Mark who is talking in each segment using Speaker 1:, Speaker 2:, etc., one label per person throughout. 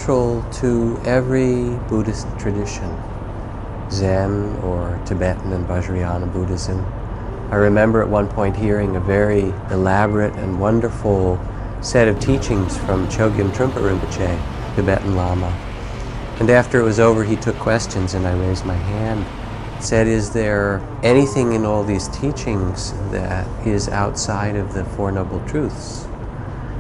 Speaker 1: central to every Buddhist tradition, Zen or Tibetan and Vajrayana Buddhism. I remember at one point hearing a very elaborate and wonderful set of teachings from Chogyam Trungpa Rinpoche, Tibetan Lama. And after it was over, he took questions, and I raised my hand. Said, is there anything in all these teachings that is outside of the Four Noble Truths?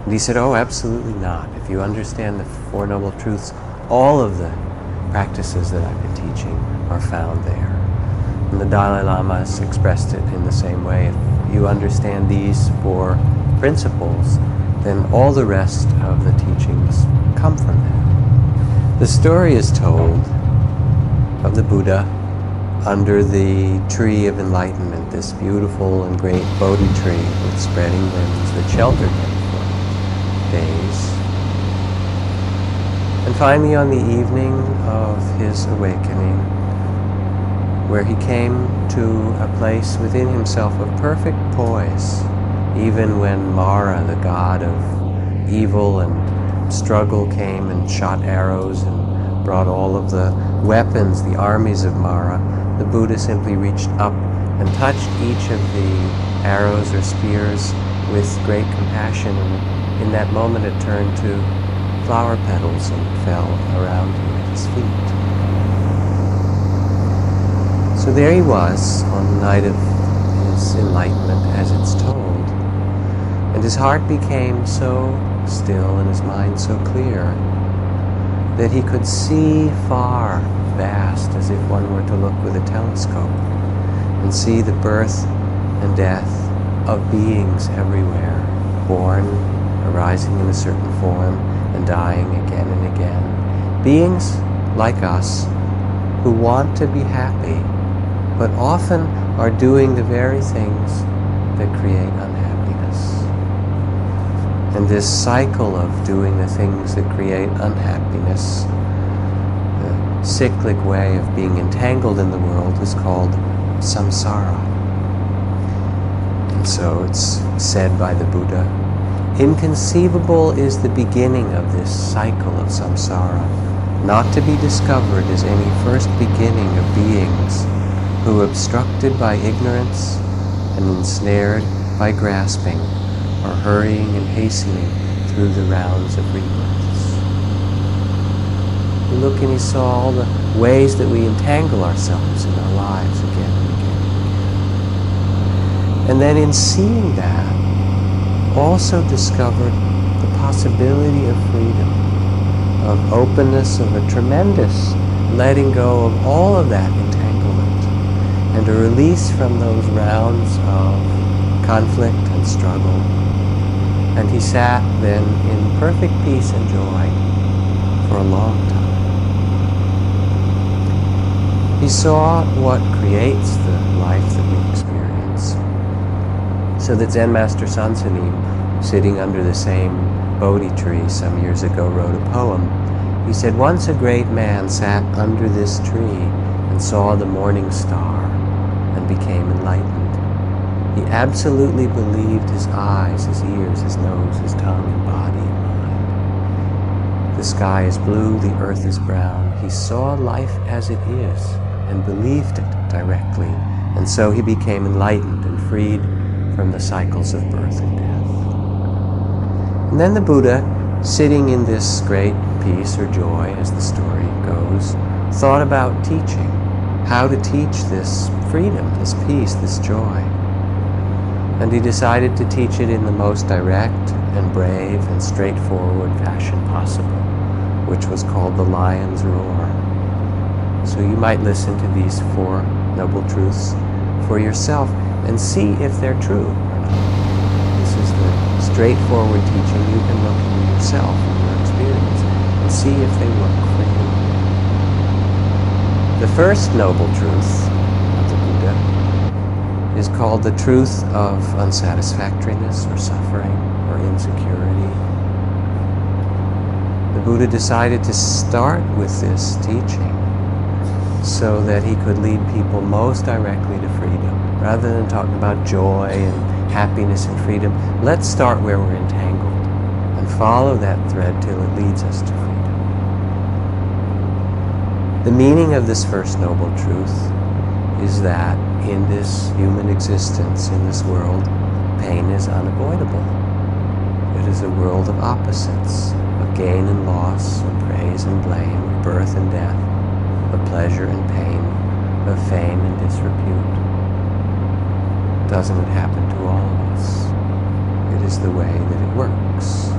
Speaker 1: And he said, oh, absolutely not. If you understand the Four Noble Truths, all of the practices that I've been teaching are found there. And the Dalai Lama has expressed it in the same way. If you understand these four principles, then all the rest of the teachings come from them. The story is told of the Buddha under the tree of enlightenment, this beautiful and great Bodhi tree with spreading limbs that sheltered him for days. And finally, on the evening of his awakening, where he came to a place within himself of perfect poise, even when Mara, the god of evil and struggle, came and shot arrows and brought all of the weapons, the armies of Mara, the Buddha simply reached up and touched each of the arrows or spears with great compassion, and in that moment it turned to flower petals and fell around him at his feet. So there he was on the night of his enlightenment, as it's told, and his heart became so still and his mind so clear that he could see far, vast, as if one were to look with a telescope, and see the birth and death of beings everywhere, born, arising in a certain form, and dying again and again. Beings like us who want to be happy, but often are doing the very things that create unhappiness. And this cycle of doing the things that create unhappiness, the cyclic way of being entangled in the world, is called samsara. And so it's said by the Buddha, inconceivable is the beginning of this cycle of samsara. Not to be discovered is any first beginning of beings who, obstructed by ignorance and ensnared by grasping, are hurrying and hastening through the rounds of rebirths. He looked and he saw all the ways that we entangle ourselves in our lives again and again and again. And then in seeing that, also discovered the possibility of freedom, of openness, of a tremendous letting go of all of that entanglement, and a release from those rounds of conflict and struggle. And he sat then in perfect peace and joy for a long time. He saw what creates the life that we experience. So that Zen Master Sansanim, sitting under the same Bodhi tree some years ago, wrote a poem. He said, once a great man sat under this tree and saw the morning star and became enlightened. He absolutely believed his eyes, his ears, his nose, his tongue, and body and mind. The sky is blue, the earth is brown. He saw life as it is and believed it directly. And so he became enlightened and freed from the cycles of birth and death. And then the Buddha, sitting in this great peace or joy, as the story goes, thought about teaching, how to teach this freedom, this peace, this joy. And he decided to teach it in the most direct and brave and straightforward fashion possible, which was called the lion's roar. So you might listen to these four noble truths for yourself and see if they're true or not. This is the straightforward teaching. You can look into yourself and your experience and see if they work for you. The first noble truth of the Buddha is called the truth of unsatisfactoriness or suffering or insecurity. The Buddha decided to start with this teaching so that he could lead people most directly to freedom. Rather than talking about joy and happiness and freedom, let's start where we're entangled and follow that thread till it leads us to freedom. The meaning of this first noble truth is that in this human existence, in this world, pain is unavoidable. It is a world of opposites, of gain and loss, of praise and blame, of birth and death, of pleasure and pain, of fame and disrepute. Doesn't it happen to all of us? It is the way that it works.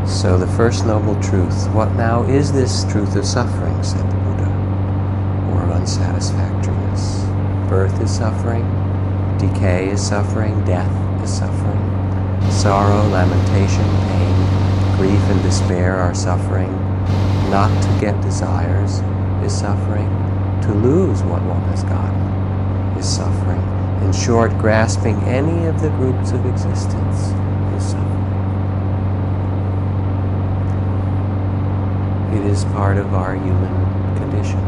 Speaker 1: So the first noble truth, what now is this truth of suffering, said the Buddha, or of unsatisfactoriness? Birth is suffering, decay is suffering, death is suffering, sorrow, lamentation, pain, grief and despair are suffering. Not to get desires is suffering. To lose what one has gotten is suffering. In short, grasping any of the groups of existence is suffering. It is part of our human condition.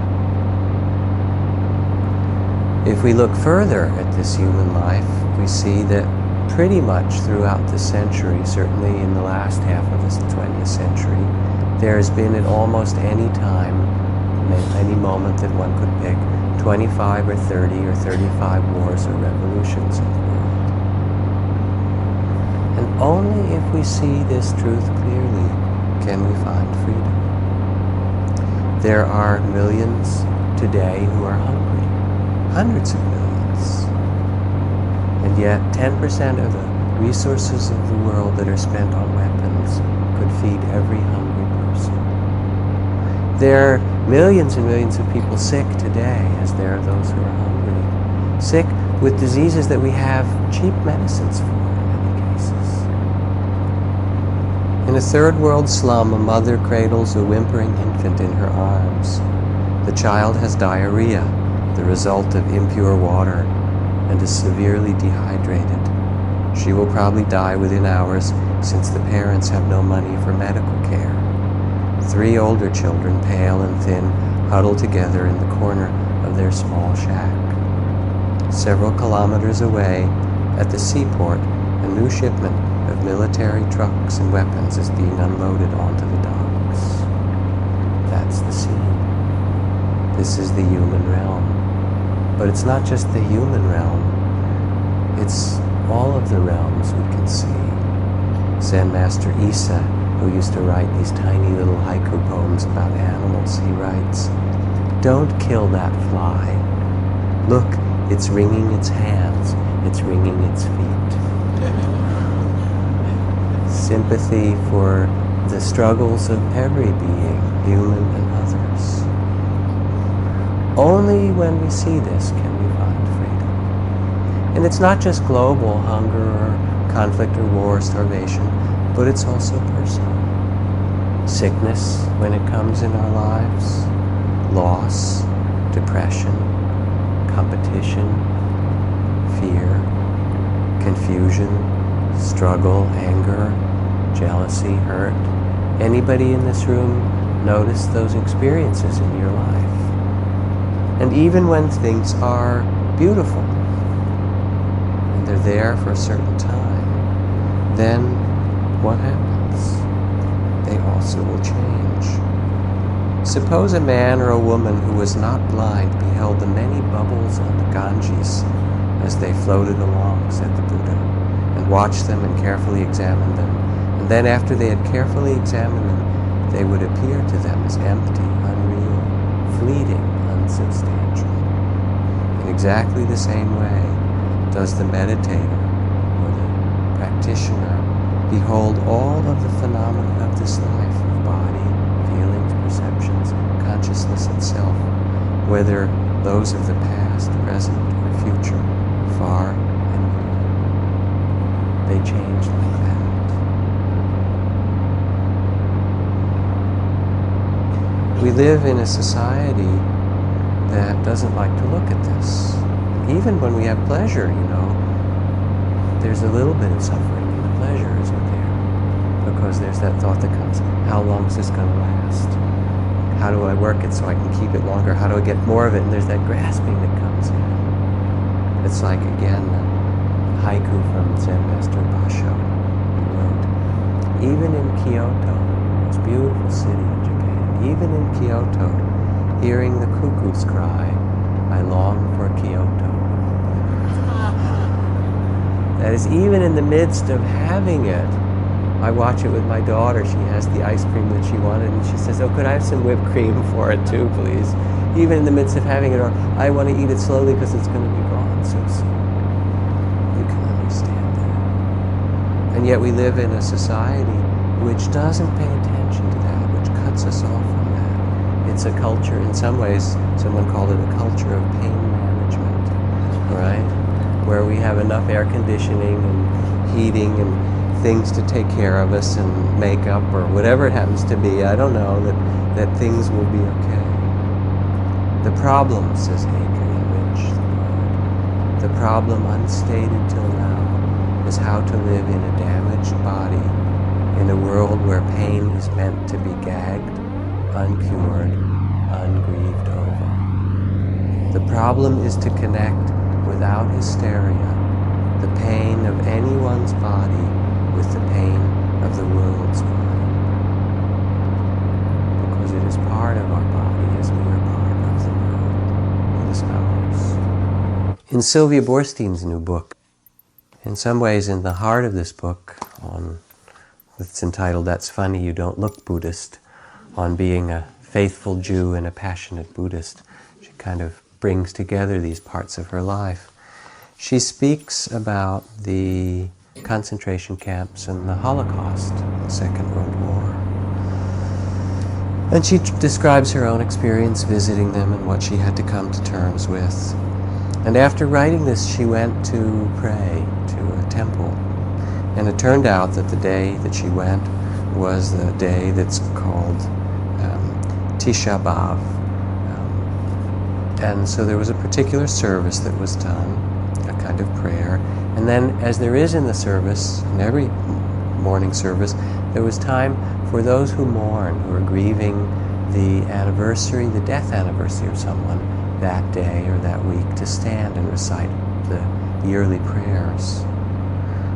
Speaker 1: If we look further at this human life, we see that pretty much throughout the century, certainly in the last half of the 20th century, there has been at almost any time, any moment that one could pick, 25 or 30 or 35 wars or revolutions in the world. And only if we see this truth clearly can we find freedom. There are millions today who are hungry, hundreds of millions. And yet 10% of the resources of the world that are spent on weapons could feed every hungry person. There are millions and millions of people sick today, as there are those who are hungry. Sick with diseases that we have cheap medicines for in many cases. In a third world slum, a mother cradles a whimpering infant in her arms. The child has diarrhea, the result of impure water, and is severely dehydrated. She will probably die within hours since the parents have no money for medical care. 3 older children, pale and thin, huddle together in the corner of their small shack. Several kilometers away, at the seaport, a new shipment of military trucks and weapons is being unloaded onto the docks. That's the scene. This is the human realm. But it's not just the human realm, it's all of the realms we can see. Zen Master Isa, who used to write these tiny little haiku poems about animals, he writes, "Don't kill that fly. Look, it's wringing its hands, it's wringing its feet." Sympathy for the struggles of every being, human and others. Only when we see this can we find freedom. And it's not just global hunger or conflict or war or starvation, but it's also personal. Sickness when it comes in our lives, loss, depression, competition, fear, confusion, struggle, anger, jealousy, hurt. Anybody in this room notice those experiences in your life? And even when things are beautiful, and they're there for a certain time, then what happens? They also will change. Suppose a man or a woman who was not blind beheld the many bubbles on the Ganges as they floated along, said the Buddha, and watched them and carefully examined them. And then after they had carefully examined them, they would appear to them as empty, unreal, fleeting, unsubstantial. In exactly the same way does the meditator or the practitioner behold all of the phenomena of this life, of body, feelings, perceptions, consciousness itself, whether those of the past, present, or future, far and near. They change like that. We live in a society that doesn't like to look at this. Even when we have pleasure, there's a little bit of suffering in the pleasure, isn't there? Because there's that thought that comes, how long is this going to last? How do I work it so I can keep it longer? How do I get more of it? And there's that grasping that comes in. It's like, again, the haiku from Zen Master Basho. He wrote, even in Kyoto, the most beautiful city in Japan, even in Kyoto, hearing the cuckoo's cry, I long for Kyoto. That is, even in the midst of having it, I watch it with my daughter. She has the ice cream that she wanted, and she says, oh, could I have some whipped cream for it too, please? Even in the midst of having it, or I want to eat it slowly because it's going to be gone so soon. You can understand that. And yet we live in a society which doesn't pay attention to that, which cuts us off from that. It's a culture, in some ways, someone called it a culture of pain management, right? Where we have enough air conditioning and heating and things to take care of us and makeup or whatever it happens to be, I don't know, that things will be okay. The problem, says Adrian Rich, the problem unstated till now is how to live in a damaged body in a world where pain is meant to be gagged, uncured, ungrieved over. The problem is to connect without hysteria the pain of anyone's body with the pain of the world's body. Because it is part of our body as we are part of the world. It is ours. In Sylvia Boorstein's new book, in some ways in the heart of this book, it's entitled That's Funny You Don't Look Buddhist, on being a faithful Jew and a passionate Buddhist, she kind of brings together these parts of her life. She speaks about the concentration camps and the Holocaust, the Second World War. And she describes her own experience visiting them and what she had to come to terms with. And after writing this, she went to pray to a temple. And it turned out that the day that she went was the day that's called Tisha B'Av. And so there was a particular service that was done, a kind of prayer. And then, as there is in the service, in every morning service, there was time for those who mourn, who are grieving the anniversary, the death anniversary of someone that day or that week, to stand and recite the yearly prayers.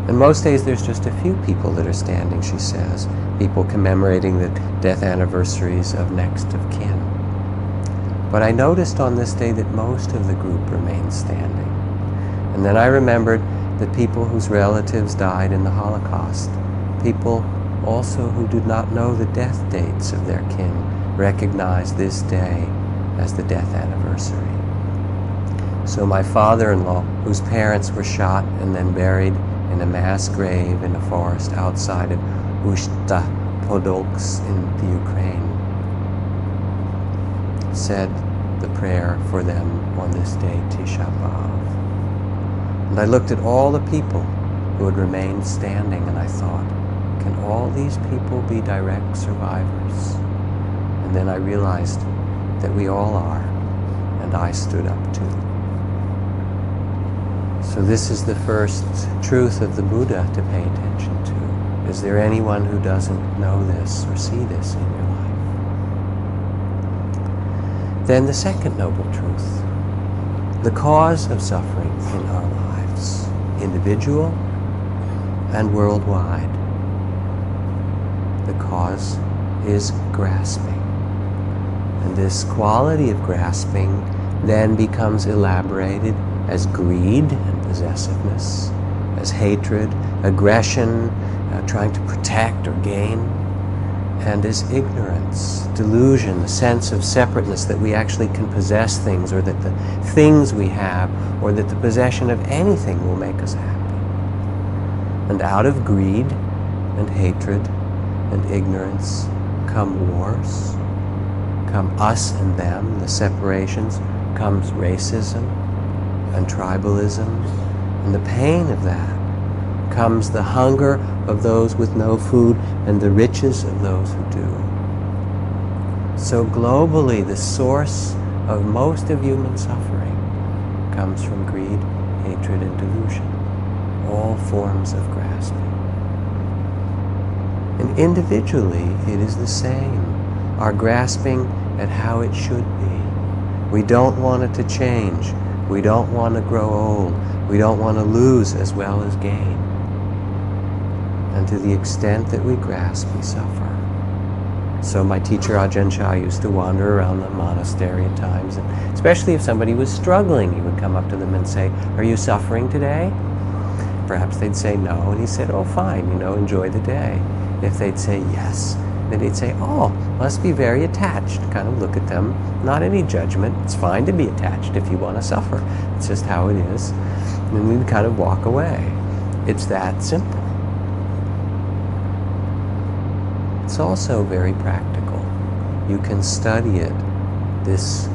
Speaker 1: And most days there's just a few people that are standing, she says, people commemorating the death anniversaries of next of kin. But I noticed on this day that most of the group remained standing. And then I remembered that people whose relatives died in the Holocaust, people also who did not know the death dates of their kin, recognized this day as the death anniversary. So my father-in-law, whose parents were shot and then buried in a mass grave in a forest outside of Ushta Podolsk in the Ukraine, said the prayer for them on this day, Tisha B'Av. And I looked at all the people who had remained standing, and I thought, can all these people be direct survivors? And then I realized that we all are, and I stood up too. So this is the first truth of the Buddha to pay attention to. Is there anyone who doesn't know this or see this in your life? Then the second noble truth, the cause of suffering in our lives, individual and worldwide. The cause is grasping. And this quality of grasping then becomes elaborated as greed and possessiveness, as hatred, aggression, trying to protect or gain, and as ignorance, delusion, the sense of separateness, that we actually can possess things, or that the things we have, or that the possession of anything will make us happy. And out of greed and hatred and ignorance come wars, come us and them, the separations, comes racism and tribalism, and the pain of that comes the hunger of those with no food and the riches of those who do. So globally, the source of most of human suffering comes from greed, hatred, and delusion, all forms of grasping. And individually, it is the same, our grasping at how it should be. We don't want it to change. We don't want to grow old. We don't want to lose as well as gain. And to the extent that we grasp, we suffer. So my teacher Ajahn Chah used to wander around the monastery at times, and especially if somebody was struggling, he would come up to them and say, "Are you suffering today?" Perhaps they'd say no, and he said, "Oh, fine, enjoy the day." If they'd say yes, then he'd say, "Oh, must be very attached." Kind of look at them, not any judgment. It's fine to be attached if you want to suffer. It's just how it is. And we'd kind of walk away. It's that simple. It's also very practical. You can study it, this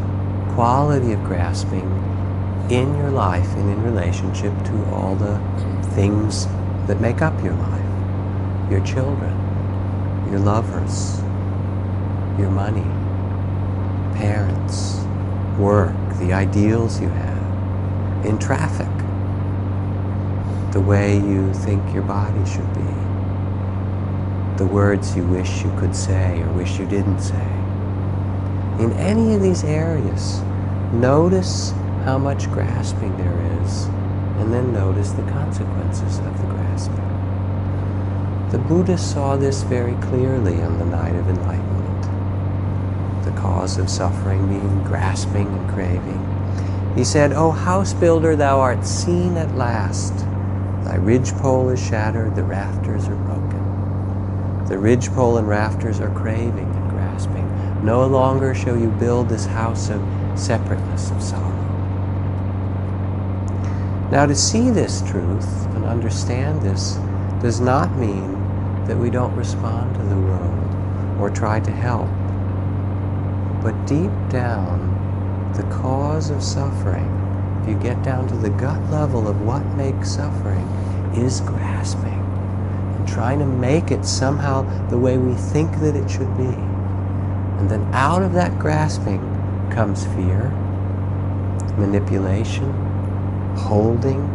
Speaker 1: quality of grasping, in your life and in relationship to all the things that make up your life. Your children, your lovers, your money, parents, work, the ideals you have, in traffic, the way you think your body should be, the words you wish you could say or wish you didn't say. In any of these areas, notice how much grasping there is, and then notice the consequences of the grasping. The Buddha saw this very clearly on the night of enlightenment. The cause of suffering being grasping and craving. He said, "O house builder, thou art seen at last. Thy ridgepole is shattered, the rafters are broken." The ridgepole and rafters are craving and grasping. No longer shall you build this house of separateness, of sorrow. Now, to see this truth and understand this does not mean that we don't respond to the world or try to help. But deep down, the cause of suffering, if you get down to the gut level of what makes suffering, is grasping and trying to make it somehow the way we think that it should be. And then out of that grasping comes fear, manipulation, holding,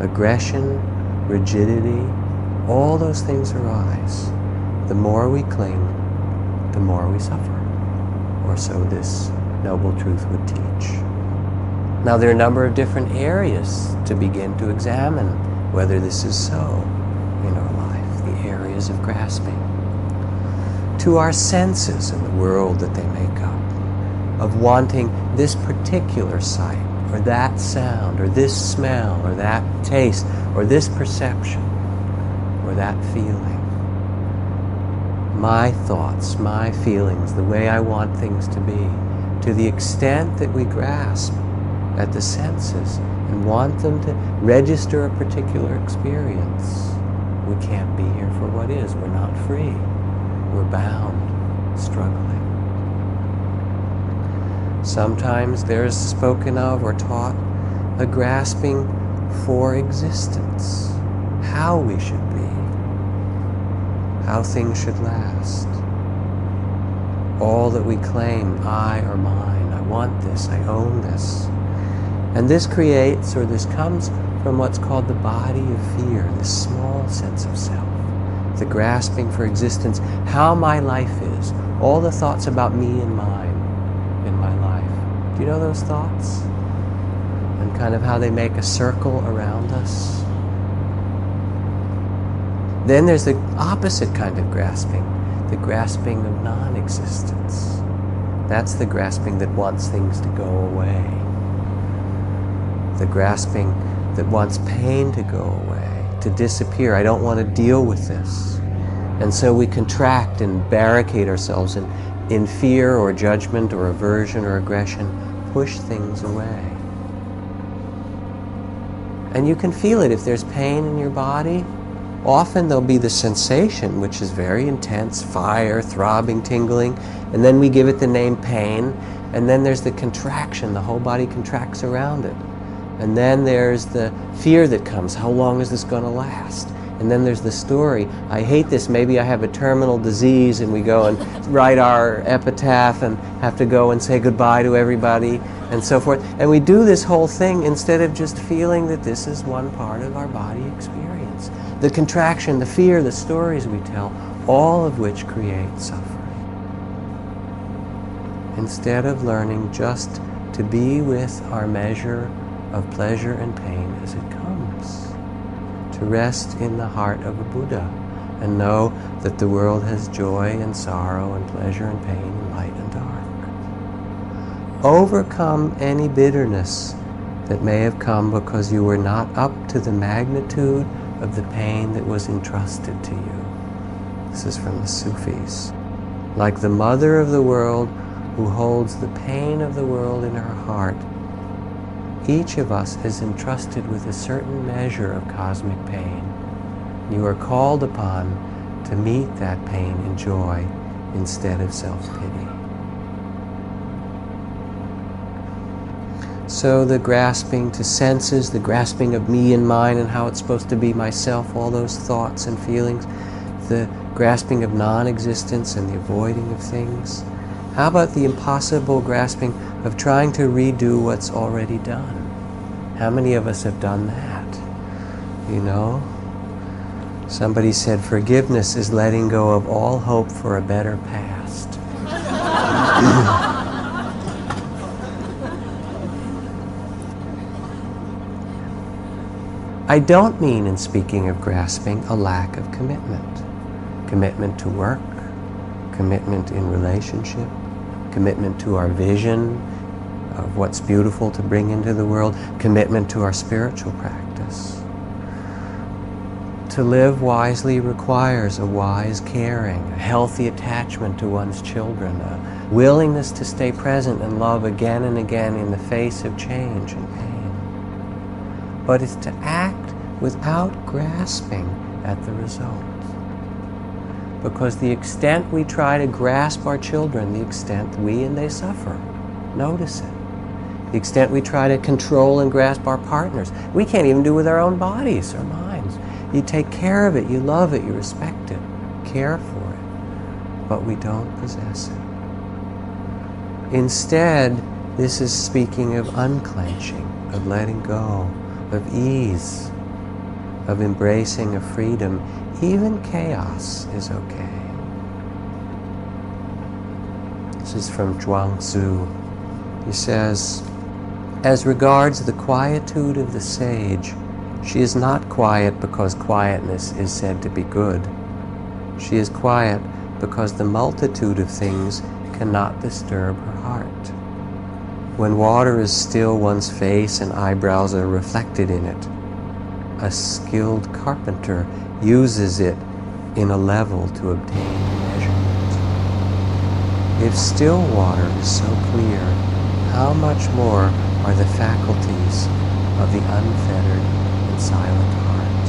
Speaker 1: aggression, rigidity. All those things arise. The more we cling, the more we suffer. Or so this noble truth would teach. Now, there are a number of different areas to begin to examine whether this is so in our life, the areas of grasping. To our senses in the world that they make up, of wanting this particular sight, or that sound, or this smell, or that taste, or this perception, or that feeling. My thoughts, my feelings, the way I want things to be. To the extent that we grasp at the senses and want them to register a particular experience, we can't be here for what is. We're not free. We're bound, struggling. Sometimes there's spoken of or taught a grasping for existence, how we should be, how things should last. All that we claim, I or mine, I want this, I own this. And this creates, or this comes from what's called the body of fear, this small sense of self, the grasping for existence, how my life is, all the thoughts about me and mine in my life. Do you know those thoughts? And kind of how they make a circle around us. Then there's the opposite kind of grasping, the grasping of non-existence. That's the grasping that wants things to go away. The grasping that wants pain to go away, to disappear. I don't want to deal with this. And so we contract and barricade ourselves in fear or judgment or aversion or aggression, push things away. And you can feel it if there's pain in your body. Often there'll be the sensation, which is very intense, fire, throbbing, tingling, and then we give it the name pain, and then there's the contraction, the whole body contracts around it. And then there's the fear that comes, how long is this going to last? And then there's the story, I hate this, maybe I have a terminal disease, and we go and write our epitaph and have to go and say goodbye to everybody and so forth. And we do this whole thing instead of just feeling that this is one part of our body experience. The contraction, the fear, the stories we tell, all of which create suffering. Instead of learning just to be with our measure of pleasure and pain as it comes. To rest in the heart of a Buddha, and know that the world has joy and sorrow and pleasure and pain and light and dark. Overcome any bitterness that may have come because you were not up to the magnitude of the pain that was entrusted to you. This is from the Sufis. Like the mother of the world who holds the pain of the world in her heart, each of us is entrusted with a certain measure of cosmic pain. You are called upon to meet that pain in joy instead of self-pity. So the grasping to senses, the grasping of me and mine and how it's supposed to be myself, all those thoughts and feelings, the grasping of non-existence and the avoiding of things. How about the impossible grasping of trying to redo what's already done? How many of us have done that? You know? Somebody said forgiveness is letting go of all hope for a better past. I don't mean, in speaking of grasping, a lack of commitment. Commitment to work, commitment in relationship, commitment to our vision of what's beautiful to bring into the world, commitment to our spiritual practice. To live wisely requires a wise caring, a healthy attachment to one's children, a willingness to stay present and love again and again in the face of change and pain. But it's to act without grasping at the result. Because the extent we try to grasp our children, the extent we and they suffer. Notice it. The extent we try to control and grasp our partners. We can't even do with our own bodies or minds. You take care of it, you love it, you respect it, care for it, but we don't possess it. Instead, this is speaking of unclenching, of letting go, of ease, of embracing a freedom. Even chaos is okay. This is from Zhuangzi. He says, as regards the quietude of the sage, she is not quiet because quietness is said to be good. She is quiet because the multitude of things cannot disturb her heart. When water is still, one's face and eyebrows are reflected in it. A skilled carpenter uses it in a level to obtain measurement. If still water is so clear, how much more are the faculties of the unfettered and silent heart?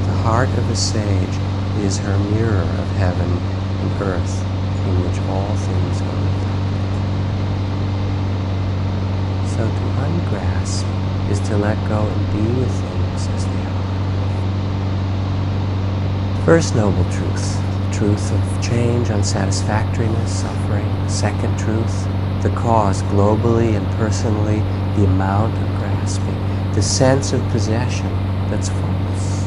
Speaker 1: The heart of a sage is her mirror of heaven and earth, in which all things are reflected. So to ungrasp is to let go and be with things as they are. First noble truth, the truth of change, unsatisfactoriness, suffering. Second truth, the cause globally and personally, the amount of grasping, the sense of possession that's false.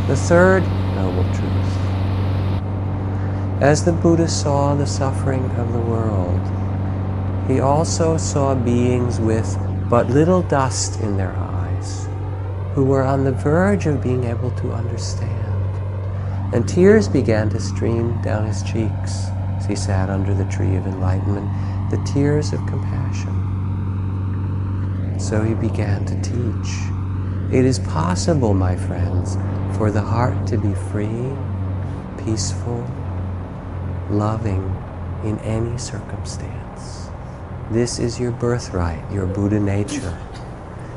Speaker 1: The third noble truth, as the Buddha saw the suffering of the world, he also saw beings with but little dust in their eyes, who were on the verge of being able to understand. And tears began to stream down his cheeks as he sat under the tree of enlightenment, the tears of compassion. So he began to teach. It is possible, my friends, for the heart to be free, peaceful, loving in any circumstance. This is your birthright, your Buddha nature.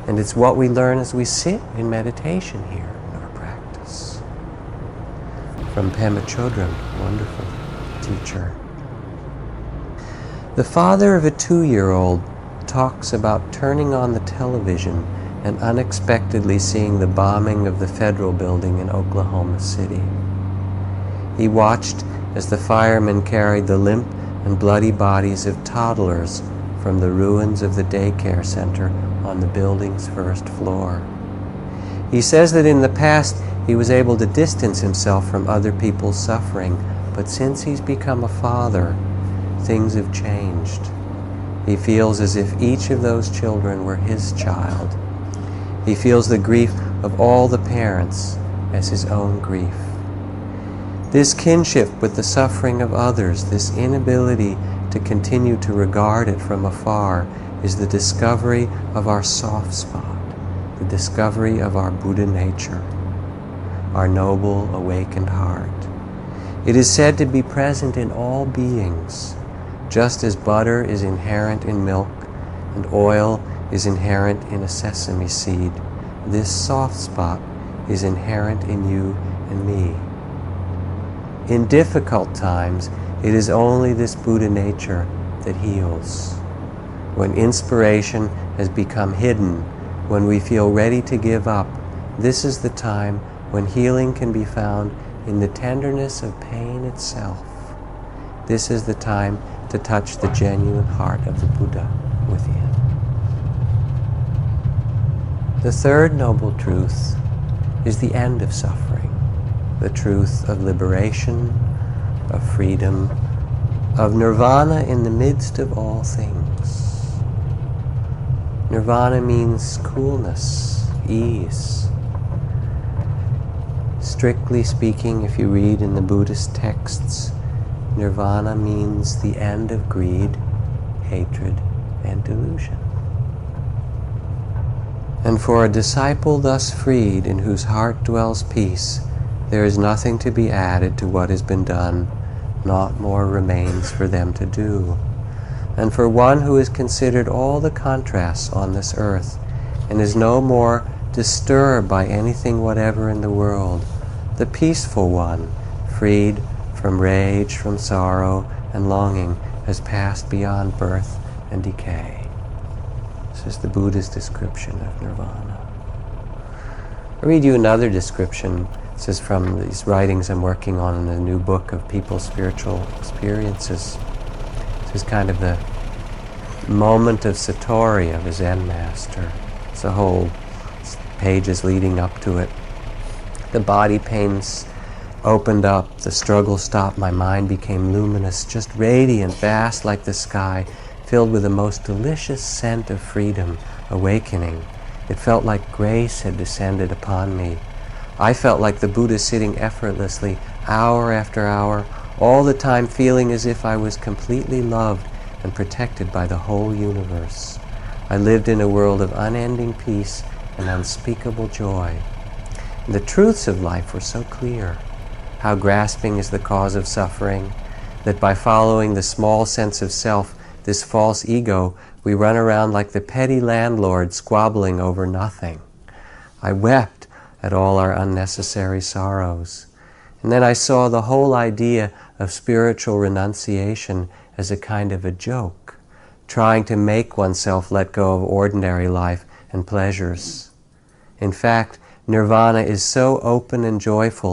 Speaker 1: And it's what we learn as we sit in meditation here in our practice. From Pema Chodron, wonderful teacher. The father of a 2-year-old talks about turning on the television and unexpectedly seeing the bombing of the federal building in Oklahoma City. He watched as the firemen carried the limp and bloody bodies of toddlers from the ruins of the daycare center on the building's first floor. He says that in the past he was able to distance himself from other people's suffering, but since he's become a father, things have changed. He feels as if each of those children were his child. He feels the grief of all the parents as his own grief. This kinship with the suffering of others, this inability to continue to regard it from afar, is the discovery of our soft spot, the discovery of our Buddha nature, our noble, awakened heart. It is said to be present in all beings, just as butter is inherent in milk and oil is inherent in a sesame seed. This soft spot is inherent in you and me. In difficult times, it is only this Buddha nature that heals. When inspiration has become hidden, when we feel ready to give up, this is the time when healing can be found in the tenderness of pain itself. This is the time to touch the genuine heart of the Buddha within. The third noble truth is the end of suffering, the truth of liberation, of freedom, of nirvana in the midst of all things. Nirvana means coolness, ease. Strictly speaking, if you read in the Buddhist texts, nirvana means the end of greed, hatred, and delusion. And for a disciple thus freed, in whose heart dwells peace, there is nothing to be added to what has been done, naught more remains for them to do. And for one who has considered all the contrasts on this earth, and is no more disturbed by anything whatever in the world, the peaceful one, freed from rage, from sorrow and longing, has passed beyond birth and decay. This is the Buddha's description of nirvana. I'll read you another description. This is from these writings I'm working on in the new book of people's spiritual experiences. This is kind of the moment of Satori of a Zen master. It's a whole pages leading up to it. The body pains opened up, the struggle stopped, my mind became luminous, just radiant, vast like the sky, filled with the most delicious scent of freedom, awakening. It felt like grace had descended upon me. I felt like the Buddha sitting effortlessly, hour after hour, all the time feeling as if I was completely loved and protected by the whole universe. I lived in a world of unending peace and unspeakable joy. The truths of life were so clear. How grasping is the cause of suffering, that by following the small sense of self, this false ego, we run around like the petty landlord squabbling over nothing. I wept at all our unnecessary sorrows. And then I saw the whole idea of spiritual renunciation as a kind of a joke, trying to make oneself let go of ordinary life and pleasures. In fact, nirvana is so open and joyful